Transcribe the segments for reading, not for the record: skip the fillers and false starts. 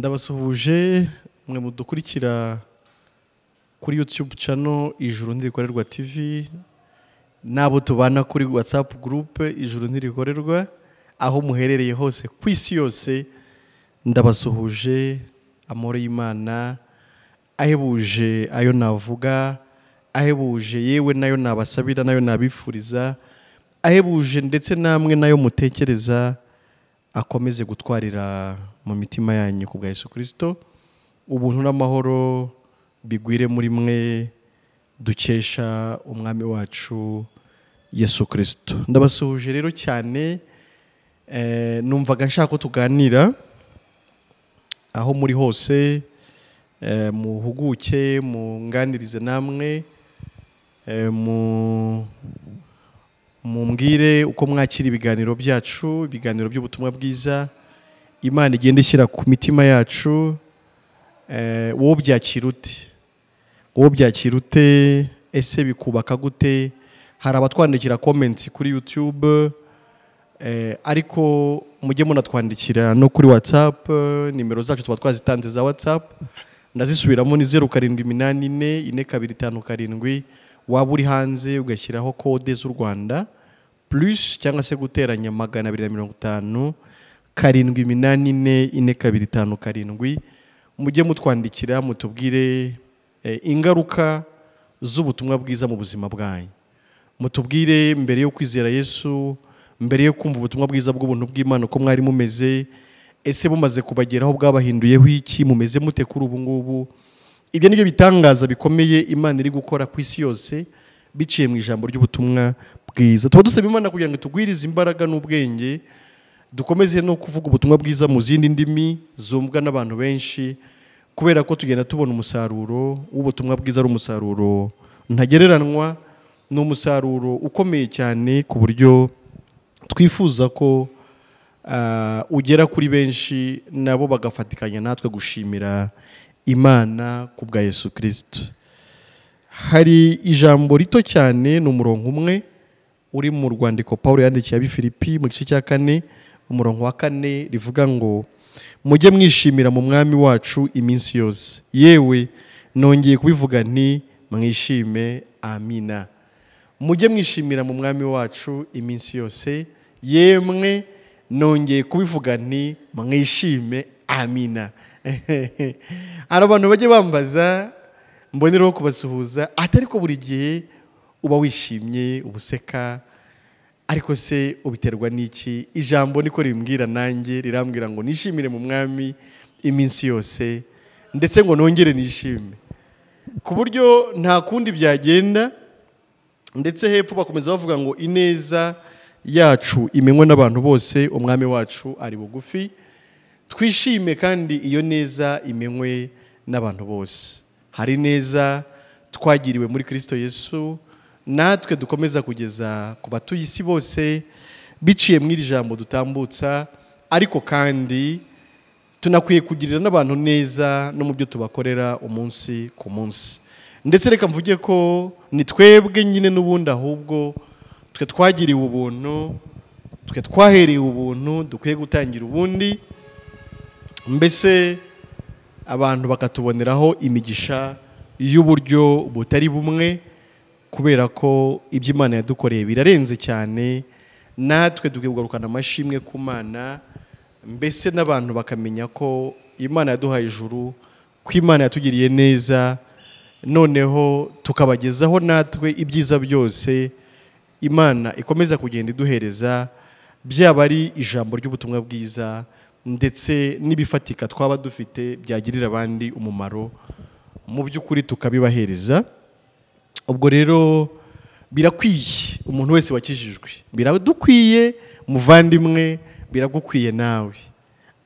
Ndabasuhuje mwe mudukurikira kuri YouTube channel Ijuru Ntirikorerwa TV, nabo tubana kuri WhatsApp group Ijuru Ntirikorerwa, aho muherereye hose ku isi yose. Ndabasuhuje amahoro y'Imana ahebuje ayo navuga, ahebuje yewe nayo nabasabira, nayo nabifuriza, ahebuje ndetse namwe nayo mutekereza, akomeze gutwarira mu mitima yanyu ku bwa Yesu Kristo. Ubuntu n'amahoro bigwire muri mwe dukesha umwami wacu Yesu Kristo. Ndabasuhuje rero cyane, numvaga nshaka ko tuganira aho muri hose, muhuguke munganirize namwe, mumbwire uko mwakira ibiganiro byacu, ibiganiro by'ubutumwa bwiza Imana igenda ishyira ku mitima yacu. Wowe byakira ute? Ese bikubaka gute? Hari abatwandikira comments kuri YouTube, ariko mujye munatwandikira no kuri WhatsApp. Nimero zacu tuba twazitanze za WhatsApp, ndazisubiramo ni 07844257. waba uri hanze ugashyiraho kode z'u Rwanda plus cyangwa se guteranya 250 7844257. Mujye mutwandikira mutubwire ingaruka z'ubutumwa bwiza mu buzima bwanyu. Mutubwire mbere yo kwizera Yesu, mbere yo kumva ubutumwa bwiza bw'ubuntu bw'Imana ko mwari mumeze, ese bumaze kubageraho bwabahinduyeho iki, mumeze mute kuri ubu ngubu? Ibyo nibyo bitangaza bikomeye Imana iri gukora ku isi yose biciye mu ijambo ry'ubutumwa bwiza. Tuba dusaba Imana kugira ngo tugwirize imbaraga n'ubwenge, dukomeze no kuvuga ubutumwa bwiza mu zindi ndimi zumvwa n'abantu benshi, kubera ko tugenda tubona umusaruro w'ubutumwa bwiza, ari umusaruro ntagereranwa, n'umusaruro ukomeye cyane ku buryo twifuza ko ugera kuri benshi, nabo bagafatikanya natwe gushimira Imana ku bwa Yesu Kristo. Hari ijambo rito cyane, n'umurongo umwe uri mu rwandiko Paulo yandikiye Abifilipi mu gice cya 4 umurongo wa 4, rivuga ngo mujye mwishimira mu mwami wacu iminsi yose. Yewe nongeye kubivuga nti mwishime. Amina. Mujye mwishimira mu mwami wacu iminsi yose. Yemwe nongeye kubivuga nti mwishime. Amina. Hari abantu bajye bambaza, mbonereho kubasuhuza, atari ko buri gihe uba wishimye ubuseka, ariko se ubiterwa n'iki? Ijambo niko rimbwira, nanjye rirambwira ngo nishimire mu mwami iminsi yose, ndetse ngo nongere nishime, ku buryo nta kundi byagenda. Ndetse hepfo bakomeza bavuga ngo ineza yacu imenywe n'abantu bose, umwami wacu ari bugufi. Twishime kandi iyo neza imenywe n'abantu bose. Hari neza twagiriwe muri Kristo Yesu, natwe dukomeza kugeza ku batuye isi bose biciye mu iri jambo dutambutsa, ariko kandi tunakwiye kugirira n'abantu neza no mu byo tubakorera umunsi ku munsi. Ndetse reka mvuge ko ni twebwe nyine n'ubundi, ahubwo twe twagiriwe ubuntu, twe twahereye ubuntu, dukwiye gutangira ubundi, mbese abantu bakatuboneraho imigisha y'uburyo butari bumwe, kubera ko ibyo Imana yadukoreye birarenze cyane. Natwe dukwiye kugarukana amashimwe ku Mana, mbese n'abantu bakamenya ko Imana yaduhaye ijuru, ko Imana yatugiriye neza, noneho tukabagezaho natwe ibyiza byose Imana ikomeza kugenda iduhereza, byaba ari ijambo ry'ubutumwa bwiza ndetse n'ibifatika twaba dufite byagirira abandi umumaro, mu by'ukuri tukabibahereza. Ubwo rero birakwiye umuntu wese wakijijwe, biradukwiye muvandimwe, biragukwiye nawe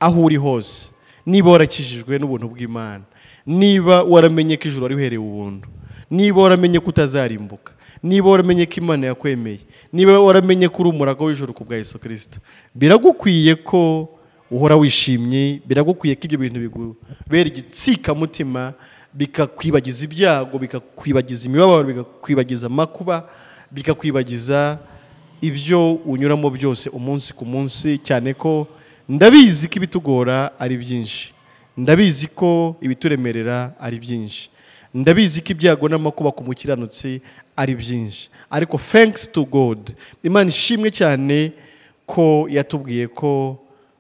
aho uri hose, niba warakijijwe n'ubuntu bw'Imana, niba waramenye ko ijuru ari uhereye ubuntu, niba waramenye ko utazarimbuka, niba waramenye ko Imana yakwemeye, niba waramenye ko uri umurago w'ijuru ku bwa Yesu Kristo, biragukwiye ko uhora wishimye. Biragukwiye ko ibyo bintu bigubera igitsikamutima, bikakwibagiza ibyago, bikakwibagiza imibabaro, bikakwibagiza amakuba, bikakwibagiza ibyo unyuramo byose umunsi ku munsi, cyane ko ndabizi ko ibitugora ari byinshi. ndabizi ko ibituremerera ari byinshi, ndabizi ko ibyago n'amakuba ku mukiranutsi ari byinshi, ariko thanks to God, Imana ishimwe cyane ko yatubwiye ko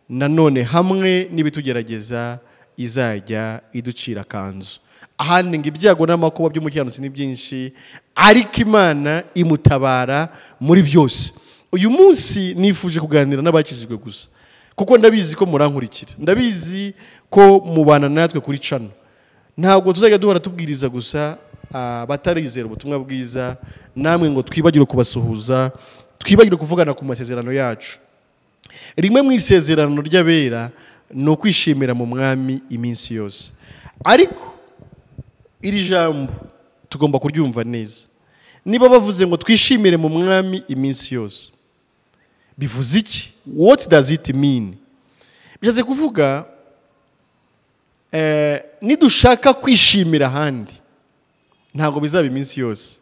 nanone hamwe n'ibitugerageza izajya iducira kanzu. Ahandi ngo ibyago n'amakuba by'umukiranutsi ni byinshi, ariko Imana imutabara muri byose. Uyu munsi nifuje kuganira n'abakijijwe gusa, kuko ndabizi ko murankurikira, ndabizi ko mubana natwe kuri channel. Ntabwo tuzajya duhora tubwiriza gusa batarizera ubutumwa bwiza, namwe ngo twibagire kubasuhuza, twibagire kuvugana ku masezerano yacu. Rimwe mu isezerano ry'abera no kwishimira mu mwami iminsi yose. Ariko iri jambo tugomba kuryumva neza. Niba bavuze ngo twishimire mu mwami iminsi yose, bivuze iki? What does it mean? Bishatse kuvuga nidushaka kwishimira ahandi ntabwo bizaba iminsi yose.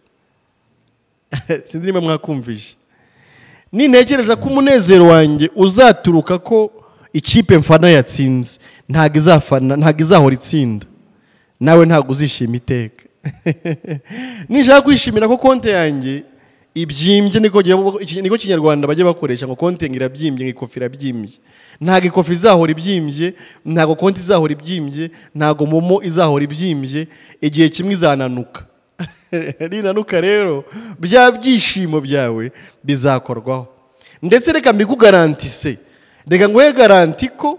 Sinzi niba mwakumvije. Nintekereza ko umunezero wanjye uzaturuka ko ikipe mfana yatsinze, ntabwo izahora itsinda, nawe ntabwo uzishima iteka. Nishaka kwishimira ko konti yanjye ibyimbye, niko Kinyarwanda bajya bakoresha ngo konti irabyimbye, ikofi irabyimbye. Ntabwo ikofi izahora ibyimbye, ntabwo konti izahora ibyimbye, ntabwo momo izahora ibyimbye, igihe kimwe izananuka. Ninanuka rero bya byishimo byawe bizakorwaho. Ndetse reka mbikugarantise, reka nguhe garanti ko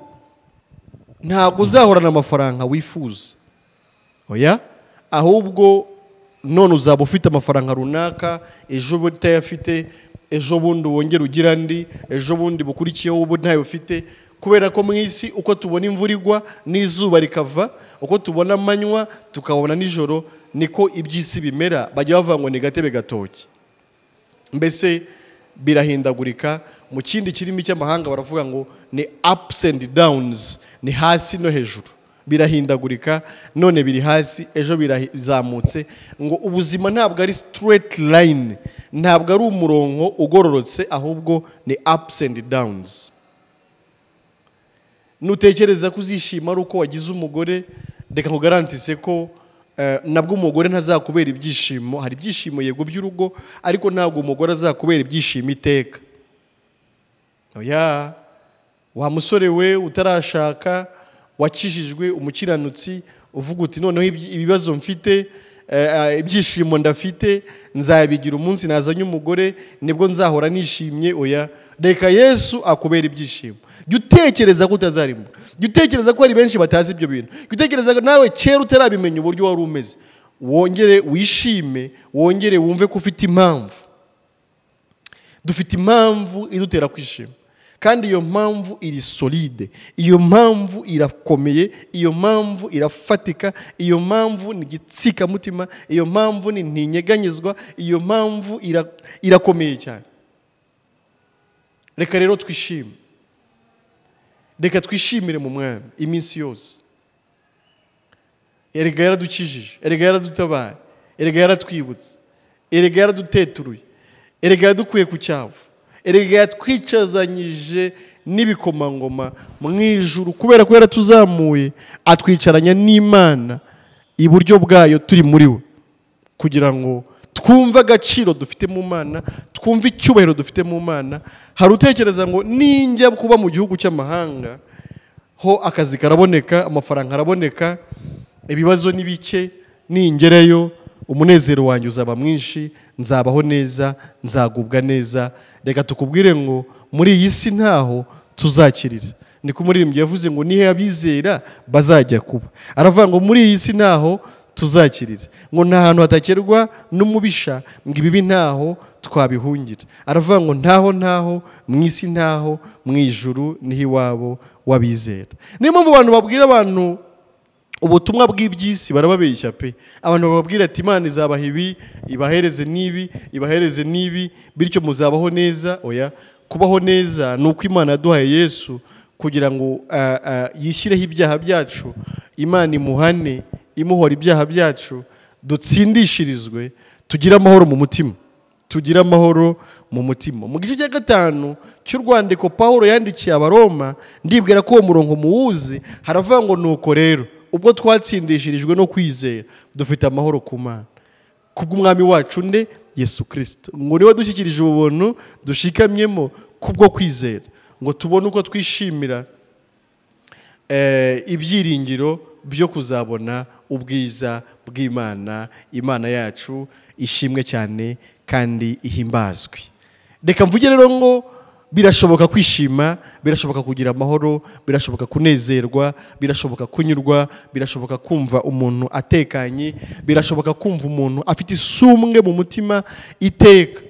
ntabwo uzahorana amafaranga wifuza. Oya, ahubwo none uzaba ufite amafaranga runaka, ejo utayafite, ejo bundi wongera ugira andi, ejo bundi bukurikiyeho ubu ntayo ufite. Kubera ko mu isi uko tubona imvura igwa n'izuba rikava, uko tubona amanywa tukabona nijoro, niko iby'isi bimera. Bajya bavuga ngo ni gatebe gatoki, mbese birahindagurika. Mu kindi kirimi cy'amahanga baravuga ngo ni ups and downs, ni hasi no hejuru, birahindagurika. None biri hasi, ejo birazamutse. Ngo ubuzima ntabwo ari straight line, ntabwo ari umurongo ugororotse, ahubwo ni ups and downs. Nutekereza kuzishima ari uko wagize umugore, reka nkugarantise ko nabwo umugore ntazakubera ibyishimo. Hari ibyishimo yego by'urugo, ariko ntabwo umugore azakubera ibyishimo iteka. Oya, wa musore we utarashaka, wakijijwe, umukiranutsi, uvuga uti noneho ibibazo mfite, ibyishimo ndafite, nzabigira umunsi nazanye umugore, nibwo nzahora nishimye. Oya, reka Yesu akubera ibyishimo. Jya utekereza ko utazarimo, jya utekereza ko hari benshi batazi ibyo bintu, jya utekereza ko nawe kera utarabimenya uburyo wari umeze. Wongere wishime, wongere wumve ko ufite impamvu. Dufite impamvu idutera kwishima, kandi iyo mpamvu iri solide, iyo mpamvu irakomeye, iyo mpamvu irafatika, iyo mpamvu ni gitsikamutima, iyo mpamvu ni ntinyeganyezwa, iyo mpamvu irakomeye cyane. Reka rero twishime, reka twishimire mu mwami iminsi yose. Erega yaradukijije, erega yaradutabaye, erega yaratwibutse, erega yaraduteturuye, erega yadukuye ku cyavu, erega yatwicazanyije n'ibikomangoma mu ijuru. Kubera ko yaratuzamuye atwicaranya n'Imana iburyo bwayo turi muri we, kugira ngo twumve agaciro dufite mu Mana, twumve icyubahiro dufite mu Mana. Hari utekereza ngo ninjya kuba mu gihugu cy'amahanga ho akazi karaboneka, amafaranga araboneka, ibibazo ni bike, ningerayo umunezero wanjye uzaba mwinshi, nzabaho neza, nzagubwa neza. Reka tukubwire ngo muri iyi si ntaho tuzakirira. Niko umuririmbyi yavuze ngo nihe abizera bazajya kuba. Aravuga ngo muri iyi si ntaho tuzakirira, ngo nta hantu hatakerwa n'umubisha, ngo ibibi ntaho twabihungira. Aravuga ngo ntaho mu isi ntaho, mu ijuru niho iwabo wabizera. Niyo mpamvu abantu babwira abantu ubutumwa bw'iby'isi barababeshya pe. Abantu bababwira ati Imana izabaha ibi, ibahereze n'ibi, ibahereze n'ibi, bityo muzabaho neza. Oya, kubaho neza ni uko Imana yaduhaye Yesu kugira ngo yishyireho ibyaha byacu, Imana imuhane, imuhora ibyaha byacu, dutsindishirizwe, tugire amahoro mu mutima, tugire amahoro mu mutima. Mu gice cya 5 cy'urwandiko Pawulo yandikiye Abaroma, ndibwira ko uwo murongo muwuzi, haravuga ngo nuko rero ubwo twatsindishirijwe no kwizera dufite amahoro ku Mana kubw'umwami wacu nde Yesu Kristo. Ngo niwe dushyikirije ubuntu dushikamyemo kubwo kwizera, ngo tubone uko twishimira ibyiringiro byo kuzabona ubwiza bw'Imana. Imana yacu ishimwe cyane kandi ihimbazwe. Reka mvuge rero ngo birashoboka kwishima, birashoboka kugira amahoro, birashoboka kunezerwa, birashoboka kunyurwa, birashoboka kumva umuntu atekanye, birashoboka kumva umuntu afite isumbwe mu mutima iteka.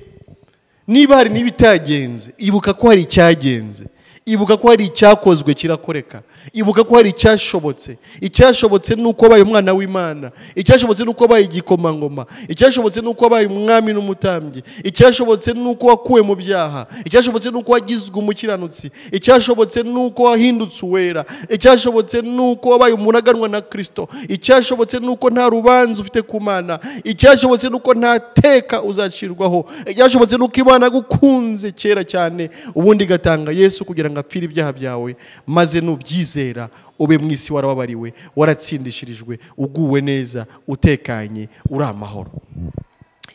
Niba hari n'ibitagenze, ibuka ko hari icyagenze, ibuka ko hari icyakozwe kirakoreka, ibuka ko hari icyashobotse. Icyashobotse nuko abaye umwana w'Imana, icyashobotse nuko abaye igikomangoma, icyashobotse nuko abaye umwami n'umutambyi, icyashobotse nuko wakuwe mu byaha, icyashobotse nuko wagizwe umukiranutsi, icyashobotse nuko wahindutse uwera, icyashobotse nuko wabaye umuraganwa na Kristo, icyashobotse nuko nta rubanza ufite ku Mana, icyashobotse nuko nta teka uzacirwaho, icyashobotse nuko Imana gukunze kera cyane ubundi gatanga Yesu kugira ngo apfire ibyaha byawe, maze nubyizera ube mu isi warababariwe, waratsindishirijwe, uguwe neza, utekanye, uri amahoro.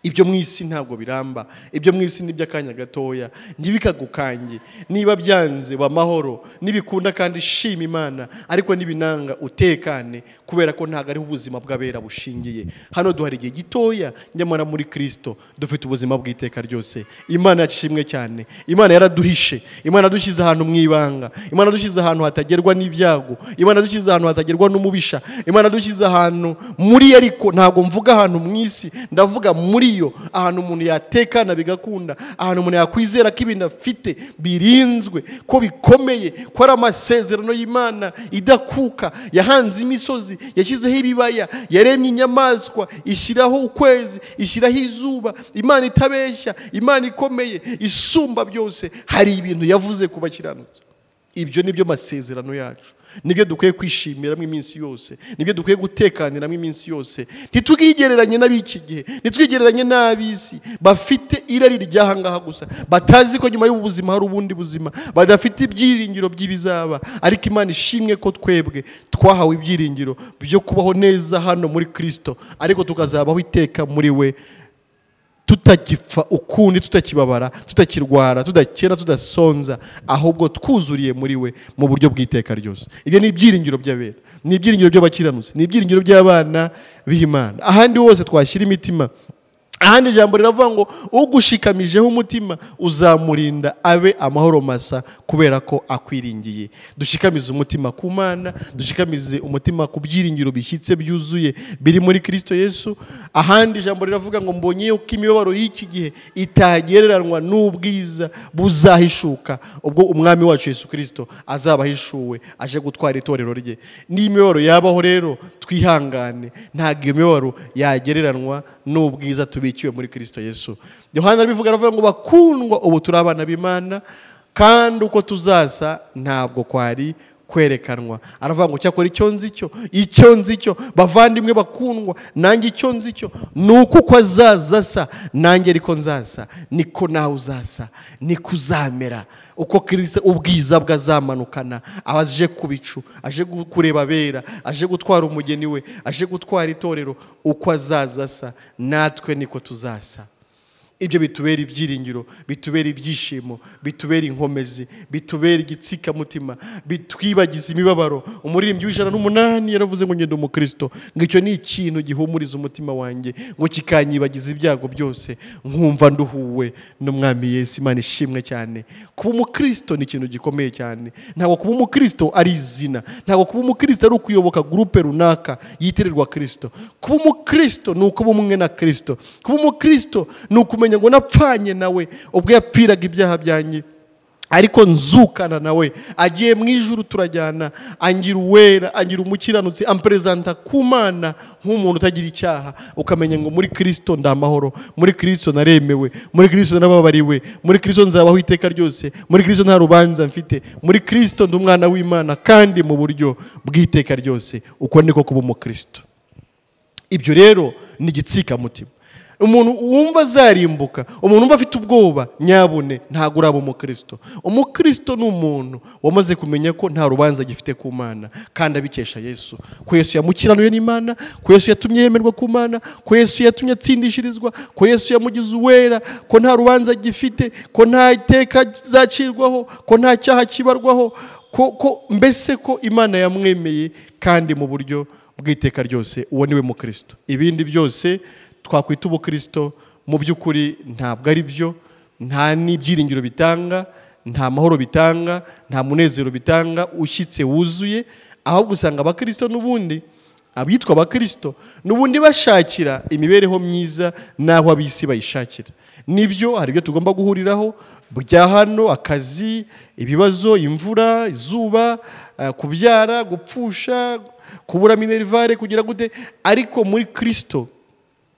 Ibyo mu isi ntabwo biramba, ibyo mu isi ni by'akanya gatoya, ntibikagukange. Niba byanze ba mahoro, nibikunda kandi shima Imana, ariko nibinanga utekane, kubera ko ntago ari ubuzima bw'abera bushingiye. Hano duhari igihe gitoya, nyamara muri Kristo dufite ubuzima bw'iteka ryose. Imana yashimwe cyane. Imana yaraduhishe, Imana yadushyize ahantu mu ibanga, Imana yadushyize ahantu hatagerwa n'ibyago, Imana yadushyize ahantu hatagerwa n'umubisha, Imana yadushyize ahantu muri, ariko ntago mvuga ahantu mu isi, ndavuga muri yo, ahantu umuntu yatekana bigakunda, ahantu umuntu yakwizera ko ibintu afite birinzwe, ko bikomeye, ko ari amasezerano y'Imana idakuka. Yahanze imisozi, yashyizeho ibibaya, yaremye inyamaswa, ishyiraho ukwezi, ishyiraho izuba. Imana itabeshya, Imana ikomeye, isumba byose. Hari ibintu yavuze ku bakiranutsi. Ibyo nibyo masezerano yacu, nibyo dukwiye kwishimiramo iminsi yose, nibyo dukwiye gutekaniramo iminsi yose. Ntitugigereranye n'abiki gihe, ntitwigereranye n'abisi bafite irari ry'ahangaha gusa, batazi ko nyuma y'ubuzima hari ubundi buzima, badafite ibyiringiro by'ibizaba. Ariko Imana ishimwe ko twebwe twahawe ibyiringiro byo kubaho neza hano muri Kristo, ariko tukazabaho iteka muri we, tutagipfa ukundi, tutakibabara, tutakirwara, tudakena, tudasonza, ahubwo twuzuriye muri we mu buryo bw'iteka ryose. Ibyo ni ibyiringiro by'abera, ni ibyiringiro by'abakiranutsi, ni ibyiringiro by'abana b'Imana. Ahandi hose twashyira imitima, ahandi ijambo riravuga ngo ugushikamijeho umutima uzamurinda abe amahoro masa, kubera ko akwiringiye. Dushikamize umutima ku Mana, dushikamize umutima ku byiringiro bishyitse byuzuye biri muri Kristo Yesu. Ahandi ijambo riravuga ngo mbonye ko imibabaro y'iki gihe itagereranwa n'ubwiza buzahishuka ubwo umwami wacu Yesu Kristo azabahishuwe aje gutwara itorero rye. N'imibabaro yabaho rero twihangane, ntabwo iyo mibabaro yagereranwa n'ubwiza tubikiwe muri Kristo Yesu. Yohana bivuga, aravuga ngo bakundwa, ubu turi abana b'Imana, kandi uko tuzasa ntabwo kwari kwerekanwa. Aravuga ngo cyakora icyo nzi cyo bavandimwe bakundwa, nanjye icyo nzi cyo nuko uko azaza asa nanjye ariko nzasa, niko nawe uzasa, niko uzamera. Uko Kristo ubwiza bwazamanukana, aje ku bicu, aje kureba abera, aje gutwara umugeni we, aje gutwara itorero, uko azaza asa natwe niko tuzasa. Ibyo bitubera ibyiringiro, bitubera ibyishimo, bitubera inkomezi, bitubera igitsikamutima, bitwibagiza imibabaro. Umuririmbyi w'108 yaravuze ngo ngende umukristo, ngo icyo ni ikintu gihumuriza umutima wanjye, ngo kikanyibagiza ibyago byose, nkumva nduhuwe n'umwami Yesu. Imana ishimwe cyane. Kuba umukristo ni ikintu gikomeye cyane. Ntabwo kuba umukristo ari izina, ntabwo kuba umukristo ari ukuyoboka groupe runaka yitirirwa Kristo. Kuba umukristo ni ukuba umwe na Kristo. Kuba umukristo ni ukumenya ngo napfanye nawe ubwo yapfiraga ibyaha byanjye, ariko nzukana nawe, agiye mu ijuru turajyana, angira uwera, angira umukiranutsi, ampresenta ku Mana nk'umuntu utagira icyaha. Ukamenya ngo muri Kristo ndamahoro, muri Kristo naremewe, muri Kristo nababariwe, muri Kristo nzabaho iteka ryose, muri Kristo nta rubanza mfite, muri Kristo ndi umwana w'Imana kandi mu buryo bw'iteka ryose. Uko niko kuba umukristo. Ibyo rero ni igitsikamutima. umuntu wumva azarimbuka, umuntu wumva afite ubwoba, nyabune ntabwo uraba umukristo. Umukristo ni umuntu wamaze kumenya ko nta rubanza agifite ku Mana, kandi abikesha Yesu. Ko Yesu yamukiranuye n'Imana, ko Yesu yatumye yemerwa ku Mana, ko Yesu yatumye atsindishirizwa, ko Yesu yamugize uwera, ko nta rubanza agifite, ko nta iteka zacirwaho, ko nta cyaha kibarwaho, ko mbese ko Imana yamwemeye kandi mu buryo bw'iteka ryose. Uwo niwe mukristo. Ibindi byose twakwita ubukristo mu by'ukuri ntabwo ari byo, nta n'ibyiringiro bitanga, nta mahoro bitanga, nta munezero bitanga ushyitse wuzuye. Ahubwo usanga abakristo n'ubundi, abitwa abakristo n'ubundi bashakira imibereho myiza n'aho ab'isi bayishakira. Nibyo hari ibyo tugomba guhuriraho bya hano, akazi, ibibazo, imvura, izuba, kubyara, gupfusha, kubura minerivare, kugira gute, ariko muri Kristo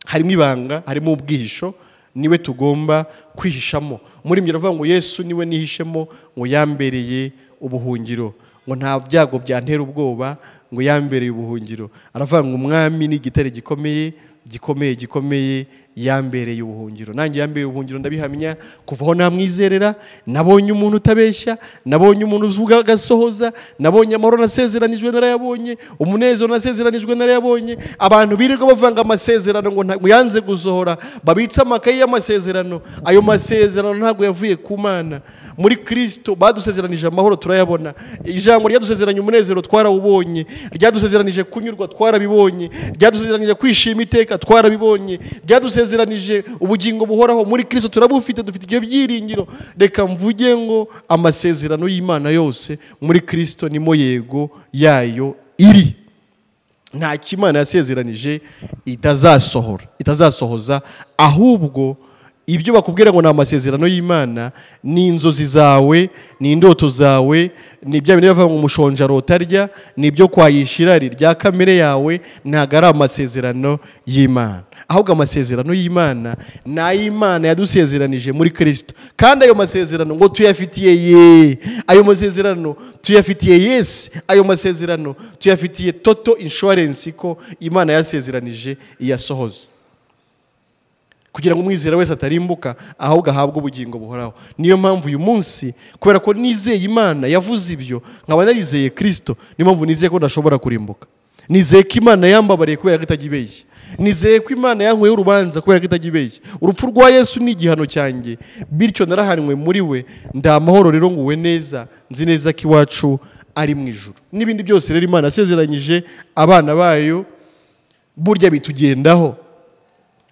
harimo ibanga, harimo ubwihisho, niwe tugomba kwihishamo. Muri mbere avuga ngo Yesu niwe nihishemo, ngo yambereye ubuhungiro, ngo nta byago byantera ubwoba, ngo yambereye ubuhungiro. Aravuga ngo umwami ni igitare gikomeye, gikomeye, gikomeye, yambereye ubuhungiro. Nanjye yambereye ubuhungiro ndabihamya, kuvaho namwizerera. Nabonye umuntu utabeshya, nabonye umuntu uvuga agasohoza, nabonye amahoro nasezeranijwe narayabonye, umunezero nasezeranijwe narayabonye. Abantu birirwa bavanga amasezerano ngo yanze gusohora, babitsa amakaye y'amasezerano. Ayo masezerano ntabwo yavuye ku Mana. Muri Kristo badusezeranije amahoro turayabona, ijambo ryadusezeranye umunezero twarawubonye, ryadusezeranije kunyurwa twarabibonye, ryadusezeranije kwishima iteka twarabibonye, ryadusezeranije ubugingo buhoraho muri Kristo turabufite, dufite ibyo byiringiro. Reka mvuge ngo amasezerano y'Imana yose muri Kristo nimo yego yayo iri. Nta kimana yasezeranije itazasohoza, ahubwo ibyo bakubwira ngo ni amasezerano y'Imana ni inzozi zawe, ni indoto zawe, ni bya bintu bavuga ngo umushonja rotarya, ni ibyo kwayishirari rya kamere yawe. Ntago ari amasezerano y'Imana, ahubwo amasezerano y'Imana ni ay'Imana yadusezeranije muri Kristo. Kandi ayo masezerano ngo tuyafitiye ayo masezerano tuyafitiye Yesu, ayo masezerano tuyafitiye total insurance ko Imana yasezeranije iyasohoza, kugira ngo umwizera wese atarimbuka ahubwo ahabwe ubugingo buhoraho. Niyo mpamvu uyu munsi, kubera ko nizeye Imana yavuze ibyo, nkaba narizeye Kristo, niyo mpamvu nizeye ko ndashobora kurimbuka. Nizeye ko Imana yambabariye kubera ko itajya, nizeye ko Imana yankuyeho urubanza kubera ko itajya. Urupfu rwa Yesu ni igihano cyanjye, bityo narahanwe muri we, ndamahoro rero nguwe neza, nzi neza ko iwacu ari mu ijuru. N'ibindi byose rero Imana yasezeranyije abana bayo burya bitugendaho.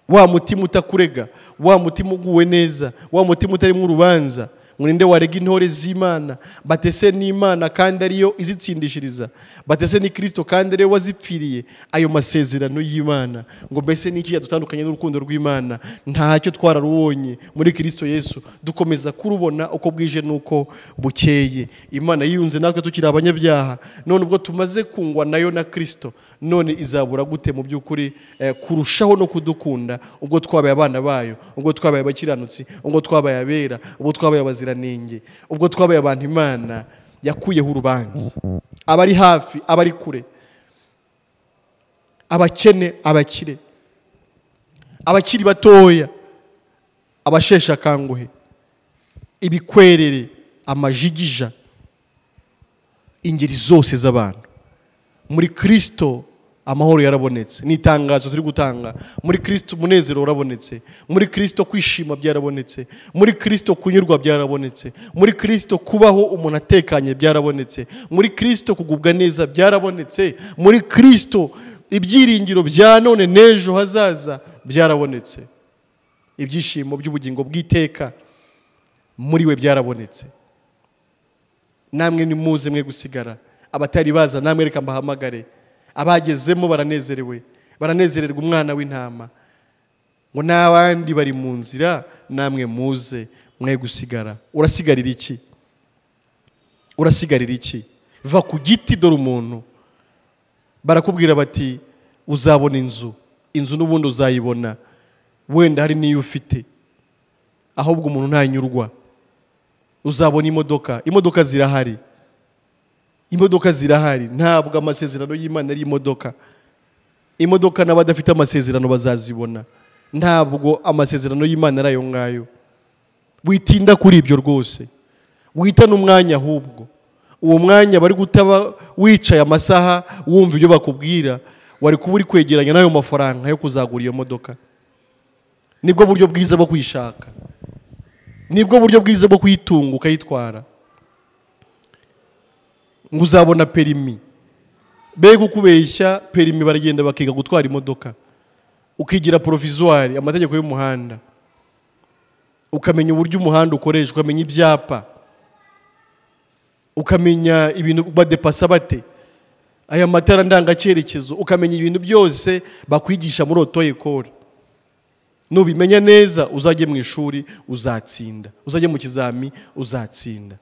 Wa mutima utakurega, wa mutima uguwe neza, wa mutima utarimo urubanza, ngo ninde warega intore z'Imana? Batese n'Imana kandi ariyo izitsindishiriza, batese ni Kristo kandi ariyo wazipfiriye. Ayo masezerano y'Imana ngo mbese niki yadutandukanye n'urukundo rw'Imana? Ntacyo twararubonye muri Kristo Yesu, dukomeza kurubona uko bwije nuko bukeye. Imana yiyunze natwe tukiri abanyabyaha, none ubwo tumaze kungwa nayo na Kristo, none izabura gute mu by'ukuri kurushaho no kudukunda ubwo twabaye abana bayo, ubwo twabaye abakiranutsi, ubwo twabaye abera, ubwo twabaye abaziranenge, ubwo twabaye abantu Imana yakuyeho urubanza. Abari hafi, abari kure, abakene, abakire, abakiri batoya, abashesha kanguhe, ibikwerere, amajigija, ingeri zose z'abantu. Muri Kristo amahoro yarabonetse, n'itangazo turi gutanga. Muri Kristo umunezero urabonetse, muri Kristo kwishima byarabonetse, muri Kristo kunyurwa byarabonetse, muri Kristo kubaho umuntu atekanye byarabonetse, muri Kristo kugubwa neza byarabonetse, muri Kristo ibyiringiro bya none n'ejo hazaza byarabonetse, ibyishimo by'ubugingo bw'iteka muri we byarabonetse. Namwe nimuze mwe gusigara, abatari baza namwe reka mbahamagare. Abagezemo baranezerewe, baranezererwa umwana w'intama. Ngo n'abandi bari mu nzira, namwe muze mwe gusigara. Urasigarira iki? Urasigarira iki? Va ku giti, dore umuntu. Barakubwira bati uzabona inzu, inzu n'ubundi uzayibona, wenda hari n'iyo ufite, ahubwo umuntu ntanyurwa. Uzabona imodoka, imodoka zirahari, imodoka zirahari. Ntabwo amasezerano y'Imana ari imodoka. Imodoka n'abadafite amasezerano bazazibona. ntabwo amasezerano y'Imana ari ayo ngayo. Witinda kuri ibyo rwose, wita n'umwanya ahubwo. Uwo mwanya bari gutaba wicaye amasaha wumva ibyo bakubwira, wari kuba uri kwegeranya n'ayo mafaranga yo kuzagura iyo modoka. Nibwo buryo bwiza bwo kwishaka, nibwo buryo bwiza bwo kwitunga ukayitwara. Ngo uzabona perimi, bego kubeshya perimi baragenda bakiga gutwara imodoka, ukigira provisoire amategeko y'umuhanda, ukamenya uburyo umuhanda ukoreshwa, ukamenya ibyapa, ukamenya ibintu badepasa bate, aya matara ndangacyerekezo, ukamenya ibintu byose bakwigisha muri auto école. Nubimenya neza uzajye mu ishuri uzatsinda, uzajye mu kizami uzatsinda.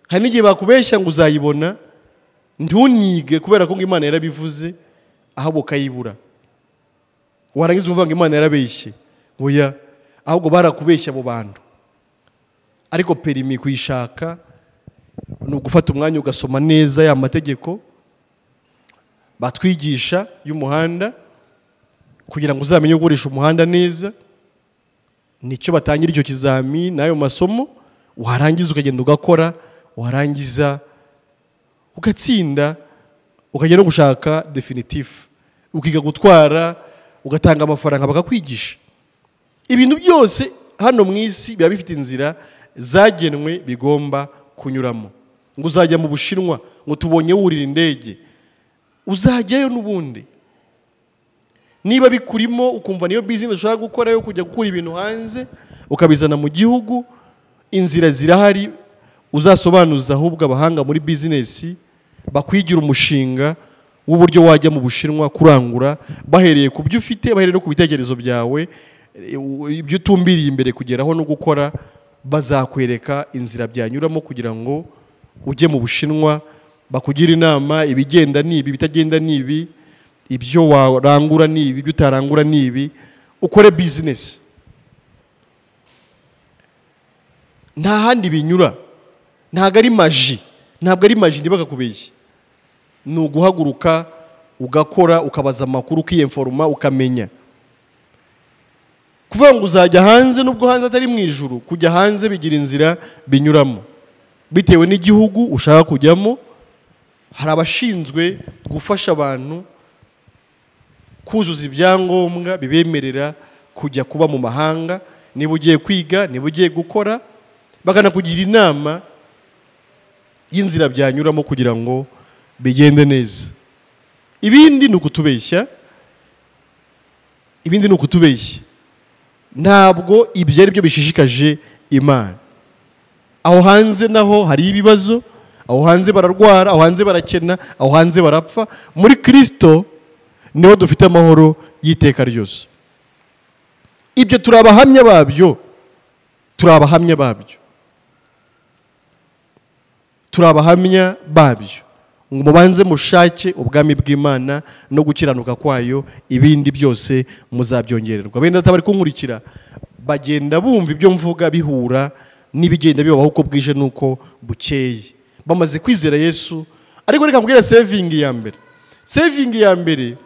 Hari n'igihe bakubeshya ngo uzayibona ntunige kubera ko Imana yarabivuze, ahubwo ukayibura. Warangiza uvuga ngo Imana yarabeshye, oya, ahubwo barakubeshya abo bantu. Ariko perimi kuyishaka ni ugufata umwanya ugasoma neza ya mategeko batwigisha y'umuhanda kugira ngo uzamenye gukoresha umuhanda neza. Nicyo batangira icyo kizami n'ayo masomo, warangiza ukagenda ugakora, warangiza ugatsinda, ukagenda gushaka definitif, ukiga gutwara, ugatanga amafaranga bakakwigisha. Ibintu byose hano mu isi biba bifite inzira zagenwe bigomba kunyuramo. Ngo uzajya mu Bushinwa, ngo tubonye wurira indege, uzajyayo n'ubundi. Niba bikurimo ukumva niyo business ushaka gukora yo kujya gukura ibintu hanze ukabizana mu gihugu, inzira zirahari. Uzasobanuza ahubwo abahanga muri business bakwigira umushinga w'uburyo wajya mu Bushinwa kurangura, bahereye ku byo ufite, bahereye no ku bitekerezo byawe, ibyo utumbiriye imbere kugeraho no gukora. Bazakwereka inzira byanyuramo kugira ngo ujye mu Bushinwa, bakugira inama, ibigenda nibi, bitagenda nibi, ibyo warangura nibi, ibyo utarangura nibi, ukore business. Nta handi binyura, ntabwo ari maji, ntabwo ari maji ntibakakubeshye. Ni uguhaguruka ugakora, ukabaza amakuru, ukiyemforma, ukamenya. Kuvuga ngo uzajya hanze, nubwo hanze atari mu ijuru, kujya hanze bigira inzira binyuramo bitewe n'igihugu ushaka kujyamo. Hari abashinzwe gufasha abantu kuzuza ibyangombwa bibemerera kujya kuba mu mahanga, niba ugiye kwiga, niba ugiye gukora, bakanakugira inama y'inzira byanyuramo kugira ngo bigende neza. Ibindi ni ukutubeshya, ibindi ni ukutubeshya. Ntabwo ibyo ari byo bishishikaje Imana. Aho hanze naho hari ibibazo, aho hanze bararwara, aho hanze barakena, aho hanze barapfa. Muri Kristo niho dufite amahoro y'iteka ryose. Ibyo turabahamya babyo, turabahamya babyo, turabahamya babyo. Ngo mubanze mushake ubwami bw'Imana no gukiranuka kwayo, ibindi byose muzabyongererwa. Benda tabari kunkurikira bagenda bumva ibyo mvuga bihura n'ibigenda bibaho uko bwije nuko bukeye, bamaze kwizera Yesu. Ariko reka mbwira saving ya mbere. Saving ya mbere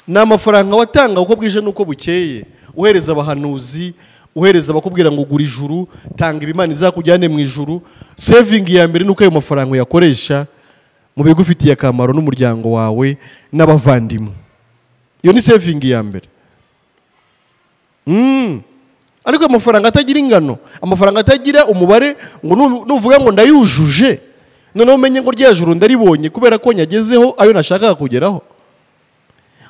ni amafaranga watanga uko bwije nuko bukeye, uhereza abahanuzi, uhereza bakubwira ngo ugura ijuru, tanga ibimana izakujyane mu ijuru. Saving ya mbere nuko ayo mafaranga uyakoresha mu bigufitiye akamaro n'umuryango wawe n'abavandimwe. Iyo ni saving ya mbere. Ariko amafaranga atagira ingano, amafaranga atagira umubare, ngo nuvuga ngo ndayujuje, noneho umenye ngo rya juru ndaribonye kubera ko nyagezeho ayo nashakaga kugeraho.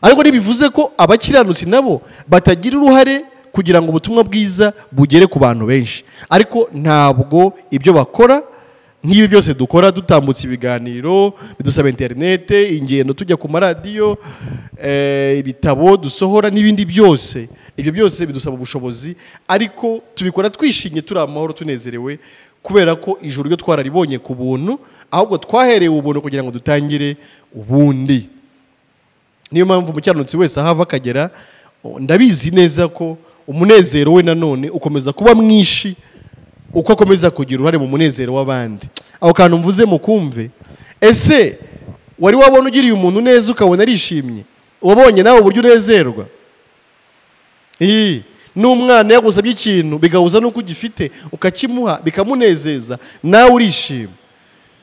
Ariko ntibivuze ko abakiranutsi nabo batagira uruhare kugira ngo ubutumwa bwiza bugere ku bantu benshi. Ariko ntabwo ibyo bakora nk'ibi byose dukora, dutambutse ibiganiro, bidusaba internet, ingendo tujya ku maradiyo, ibitabo dusohora n'ibindi byose, ibyo byose bidusaba ubushobozi. Ariko tubikora twishimye, turi amahoro, tunezerewe, kubera ko ijuru ryo twararibonye ku buntu, ahubwo twahereye ubuntu kugira ngo dutangire ubundi. Niyo mpamvu umukiranutsi wese ahava akagera, ndabizi neza ko umunezero we nanone ukomeza kuba mwinshi uko akomeza kugira uruhare mu munezero w'abandi. Aho kantu mvuze mukumve. Ese wari wabona ugiriye umuntu neza ukabona arishimye? Wabonye nawe uburyo unezerwa? n'umwana yagusabye ikintu bigahuza n'uko ugifite ukakimuha bikamunezeza, nawe urishima.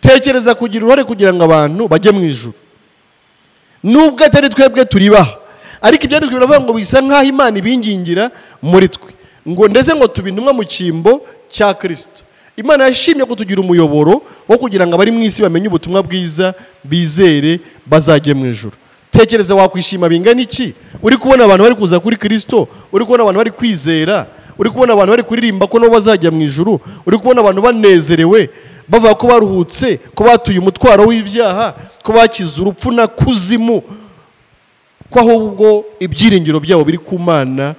Tekereza kugira uruhare kugira ngo abantu bajye mu ijuru. Nubwo atari twebwe turibaha, ariko ibyanditswe biravuga ngo bisa nk'aho Imana ibingingira muri twe, ngo ndetse ngo tubintumwa mu cyimbo cya Kristo. Imana yashimye kutugira umuyoboro wo kugira ngo abari mu isi bamenye ubutumwa bwiza, bizere, bazajye mu ijuru. Tekereza wakwishima bingana iki uri kubona abantu bari kuza kuri Kristo, uri kubona abantu bari kwizera, uri kubona abantu bari kuririmba ko nabo bazajya mu ijuru, uri kubona abantu banezerewe bavuga ko baruhutse, ko batuye umutwaro w'ibyaha, ko bakize urupfu na kuzimu, ko ahubwo ibyiringiro byabo biri ku Mana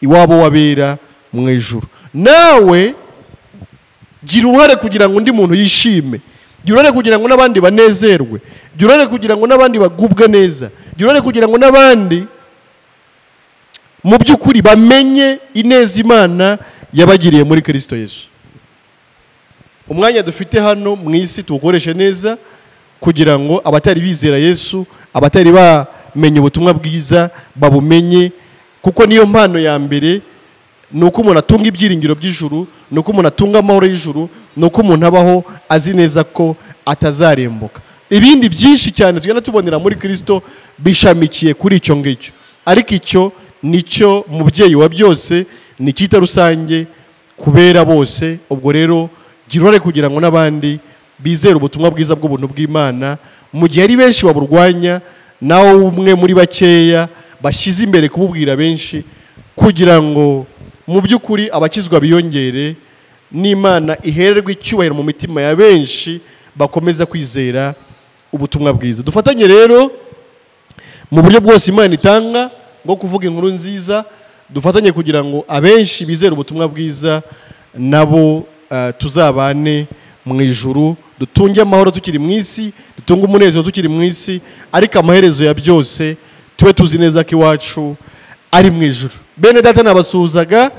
iwabo wabera mu ijuru. Nawe gira uruhare kugira ngo undi muntu yishime, gira uruhare kugira ngo n'abandi banezerwe, gira uruhare kugira ngo n'abandi bagubwe neza, gira uruhare kugira ngo n'abandi mu by'ukuri bamenye ineza Imana yabagiriye muri Kristo Yesu. Umwanya dufite hano mu isi tuwukoreshe neza kugira ngo abatari bizera Yesu, abatari bamenye ubutumwa bwiza babumenye, kuko niyo mpano ya mbere. Nuko umuntu atunga ibyiringiro by'ijuru, nuko umuntu atunga amahoro y'ijuru, nuko umuntu abaho azi neza ko atazarembuka. Ibindi byinshi cyane tugenda tubonera muri Kristo bishamikiye kuri icyo ngicyo, ariko icyo nicyo mubyeyi wa byose, ni cyita rusange kubera bose. Ubwo rero gira uruhare kugira ngo n'abandi bizere ubutumwa bwiza bw'ubuntu bw'Imana, mu gihe ari benshi baburwanya, nawe umwe muri bakeya bashyize imbere kububwira benshi, kugira ngo mu by'ukuri abakizwa biyongere, n'Imana ihererwe icyubahiro mu mitima ya benshi bakomeza kwizera ubutumwa bwiza. Dufatanye rero mu buryo bwose Imana itanga bwo kuvuga inkuru nziza, dufatanye kugira ngo abenshi bizere ubutumwa bwiza, nabo tuzabane mu ijuru, dutunge amahoro tukiri mu isi, dutunge umunezero tukiri mu isi, ariko amaherezo ya byose tube tuzi neza ko iwacu ari mu ijuru. Bene data nabasuhuzaga,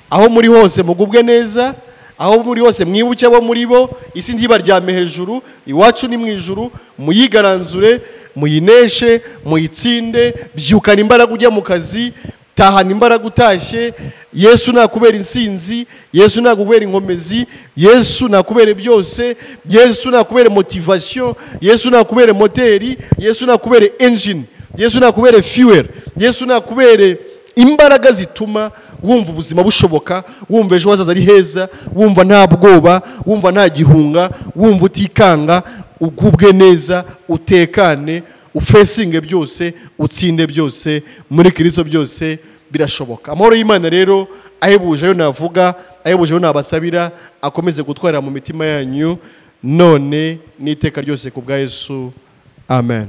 aho muri hose mugubwe neza, aho muri hose mwibuke abo muri bo, isi ntibaryame hejuru, iwacu ni mu ijuru. Muyigaranzure, muyineshe, muyitsinde, byukana imbaraga ujya mu kazi, tahana imbaraga utashye. Yesu nakubera insinzi, Yesu nakubera inkomezi, Yesu nakubere byose, Yesu nakubere motivation, Yesu nakubere moteri, Yesu nakubere engine, Yesu nakubere fuel, Yesu nakubere imbaraga zituma wumva ubuzima bushoboka, wumva ejo hazaza ari heza, wumva nta bwoba, wumva nta gihunga, wumva utikanga, ugubwe neza, utekane, ufesinge byose, utsinde byose. Muri Kristo byose birashoboka. Amahoro y'Imana rero ahebuje ayo navuga, ahebuje ayo nabasabira, akomeze gutwarira mu mitima yanyu none n'iteka ryose ku bwa Yesu. Amen.